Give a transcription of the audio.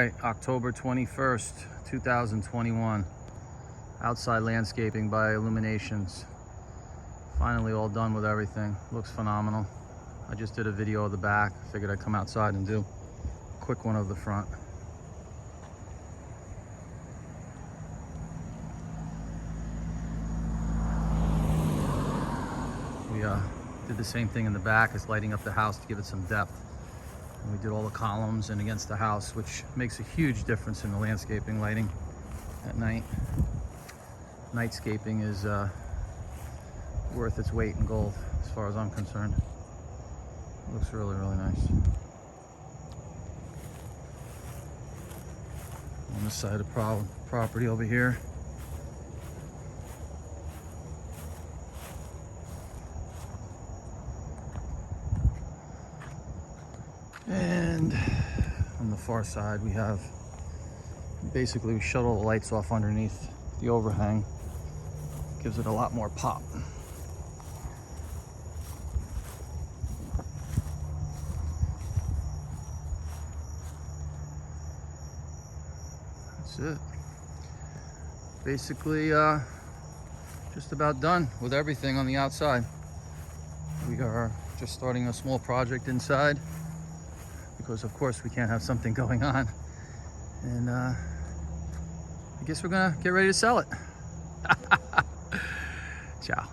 right, October 21st, 2021. Outside landscaping by Illuminations. Finally all done with everything. Looks phenomenal. I just did a video of the back. Figured I'd come outside and do a quick one of the front. We did the same thing in the back, is lighting up the house to give it some depth. And we did all the columns and against the house, which makes a huge difference in the landscaping lighting at night. Nightscaping is worth its weight in gold as far as I'm concerned. It looks really, really nice. On this side of the property over here. And on the far side we have, basically we shut all the lights off underneath the overhang. Gives it a lot more pop. That's it. Basically just about done with everything on the outside. We are just starting a small project inside, because of course we can't have something going on. And I guess we're gonna get ready to sell it. Ciao.